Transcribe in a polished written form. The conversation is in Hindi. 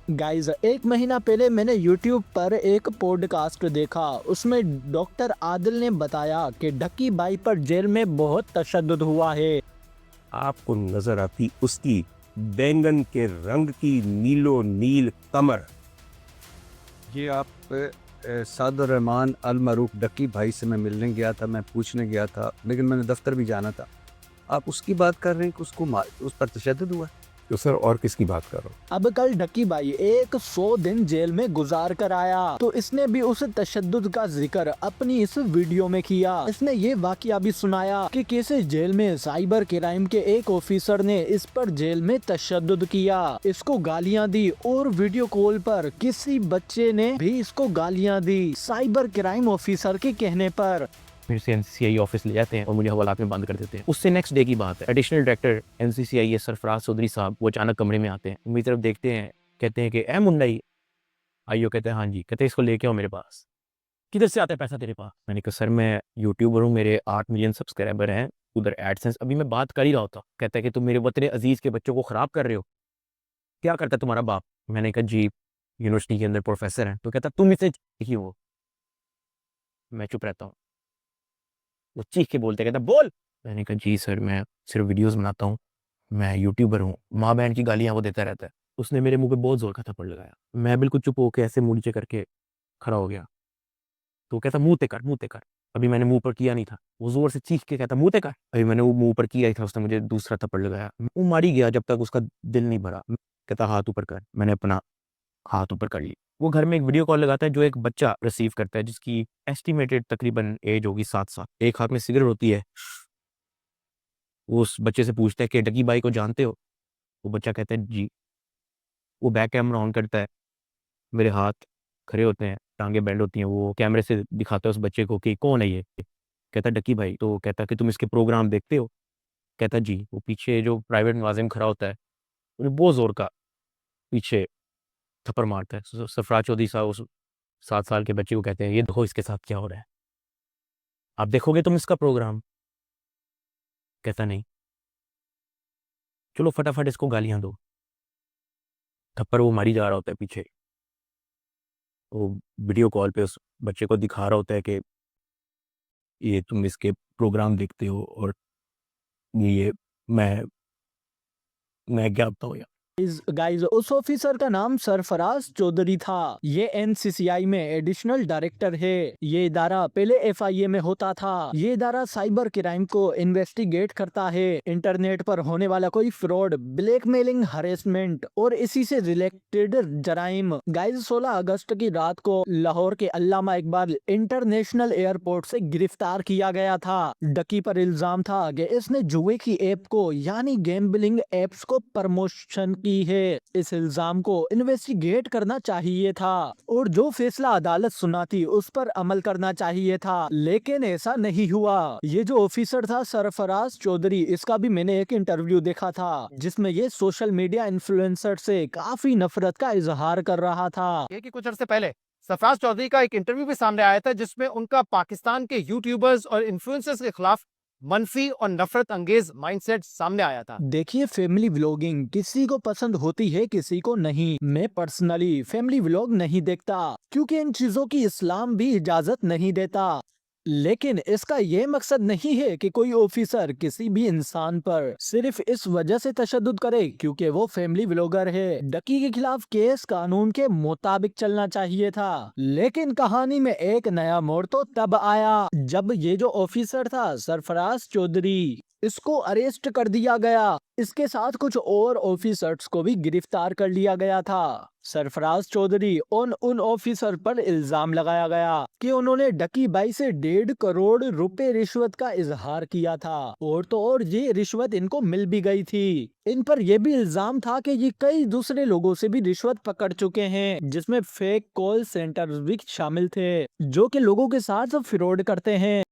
गाइज एक महीना पहले मैंने YouTube पर एक पॉडकास्ट देखा। उसमें डॉक्टर आदिल ने बताया कि ढक्की बाई पर जेल में बहुत तशद्दुद हुआ है। आपको नजर आती उसकी बैंगन के रंग की नीलो नील कमर। ये आप सादुर रहमान अल मरूफ डक्की भाई से मैं मिलने गया था, मैं पूछने गया था, लेकिन मैंने दफ्तर भी जाना था। आप उसकी बात कर रहे हैं कि उस पर तशद्दुद हुआ? तो सर और किसकी बात कर रहा हूँ? अब कल ढक्की बाई 100 दिन जेल में गुजार कर आया तो इसने भी उस तशद्दुद का जिक्र अपनी इस वीडियो में किया। इसने ये वाकया भी सुनाया कि कैसे जेल में साइबर क्राइम के एक ऑफिसर ने इस पर जेल में तशद्दुद किया, इसको गालियां दी और वीडियो कॉल पर किसी बच्चे ने भी इसको गालियां दी साइबर क्राइम ऑफिसर के कहने पर। फिर से एनसीसीआई ऑफिस ले जाते हैं और मुझे हवालात में बंद कर देते हैं। उससे नेक्स्ट डे की बात है, एडिशनल डायरेक्टर एनसीसीआई सरफराज चौधरी साहब वो अचानक कमरे में आते हैं, मेरी तरफ देखते हैं, कहते हैं कि ए मुंडई आइयो। कहते हैं हाँ जी। कहते हैं इसको लेके आओ मेरे पास। किधर से आता है पैसा तेरे पास? मैंने कहा सर मैं यूट्यूबर हूँ, मेरे 8 मिलियन सब्सक्राइबर हैं, उधर एडसेंस। अभी मैं बात कर ही रहा होता। कहता है कि तुम मेरे वतन अजीज के बच्चों को खराब कर रहे हो, क्या करता है तुम्हारा बाप? मैंने कहा जी यूनिवर्सिटी के अंदर प्रोफेसर है। तो कहता तुम इसे ही हो। मैं चुप रहता हूँ। वो चीख के बोलते, कहता बोल। मैंने कहा जी सर मैं सिर्फ वीडियोस बनाता हूँ, मैं यूट्यूबर हूँ। माँ बहन की गालियाँ वो देता रहता है। उसने मेरे मुंह पे बहुत जोर का थप्पड़ लगाया। मैं बिल्कुल चुप होकर ऐसे मुंह नीचे करके खड़ा हो गया। तो कहता मुंह ते कर, मुंह ते कर। अभी मैंने मुंह पर किया नहीं था, वो जोर से चीख के कहता मुंह ते कर। अभी मैंने वो मुंह पर किया ही था, उसने मुझे दूसरा थप्पड़ लगाया। वो मारी गया जब तक उसका दिल नहीं भरा। कहता हाथ ऊपर कर। मैंने अपना हाथ ऊपर कर ली। वो घर में एक वीडियो कॉल लगाता है जो एक बच्चा रिसीव करता है जिसकी एस्टिमेटेड तकरीबन एज होगी 7 साल। एक हाथ में सिगरेट होती है। वो उस बच्चे से पूछता है कि डगी बाई को जानते हो? वो बच्चा कहता है जी। वो बैक कैमरा ऑन करता है, मेरे हाथ खड़े होते हैं, टांगे बेंड होती हैं। वो कैमरे से दिखाता है उस बच्चे को कि कौन है ये। कहता डकी भाई। तो कहता कि तुम इसके प्रोग्राम देखते हो? कहता जी। वो पीछे जो प्राइवेट मुलाजिम खड़ा होता है उन्हें बहुत जोर का पीछे थप्पड़ मारता है। सरफराज चौधरी साहब उस 7 साल के बच्चे को कहते हैं ये देखो इसके साथ क्या हो रहा है, आप देखोगे तुम इसका प्रोग्राम? कहता नहीं। चलो फटाफट इसको गालियां दो। थप्पड़ वो मारी जा रहा होता है पीछे। वो वीडियो कॉल पे उस बच्चे को दिखा रहा होता है कि ये तुम इसके प्रोग्राम देखते हो और ये मैं क्या बताऊँ यार। गाइज उस ऑफिसर का नाम सरफराज चौधरी था। ये एनसीसीआई में एडिशनल डायरेक्टर है। ये इदारा पहले एफआईए में होता था। ये इदारा साइबर क्राइम को इन्वेस्टिगेट करता है, इंटरनेट पर होने वाला कोई फ्रॉड, ब्लैकमेलिंग, हरेसमेंट और इसी से रिलेटेड जराइम। गाइज 16 अगस्त की रात को लाहौर के अल्लामा इकबाल इंटरनेशनल एयरपोर्ट से गिरफ्तार किया गया था। डकी पर इल्जाम था कि इसने जुए की ऐप को यानी गैम्बलिंग एप्स को प्रमोशन की है। इस इल्जाम को इन्वेस्टिगेट करना चाहिए था और जो फैसला अदालत सुनाती उस पर अमल करना चाहिए था, लेकिन ऐसा नहीं हुआ। ये जो ऑफिसर था सरफराज चौधरी, इसका भी मैंने एक इंटरव्यू देखा था जिसमें ये सोशल मीडिया इन्फ्लुएंसर से काफी नफरत का इजहार कर रहा था। ये कि कुछ अर्से पहले सरफराज चौधरी का एक इंटरव्यू भी सामने आया था जिसमें उनका पाकिस्तान के यूट्यूबर्स और इन्फ्लुएंसर्स के खिलाफ मनफी और नफरत अंगेज माइंडसेट सामने आया था। देखिए फैमिली व्लॉगिंग किसी को पसंद होती है, किसी को नहीं। मैं पर्सनली फैमिली व्लॉग नहीं देखता क्योंकि इन चीजों की इस्लाम भी इजाजत नहीं देता। लेकिन इसका ये मकसद नहीं है कि कोई ऑफिसर किसी भी इंसान पर सिर्फ इस वजह से तशद्दुद करे क्योंकि वो फैमिली व्लॉगर है। डकी के खिलाफ केस कानून के मुताबिक चलना चाहिए था, लेकिन कहानी में एक नया मोड़ तो तब आया जब ये जो ऑफिसर था सरफराज चौधरी, इसको अरेस्ट कर दिया गया। इसके साथ कुछ और ऑफिसर्स को भी गिरफ्तार कर लिया गया था। सरफराज चौधरी उन ऑफिसर पर इल्जाम लगाया गया कि उन्होंने डकी बाई से 1.5 करोड़ रुपए रिश्वत का इजहार किया था और तो और ये रिश्वत इनको मिल भी गई थी। इन पर यह भी इल्जाम था कि ये कई दूसरे लोगों से भी रिश्वत पकड़ चुके हैं, जिसमें फेक कॉल सेंटर भी शामिल थे जो कि लोगों के साथ फ्रॉड करते हैं।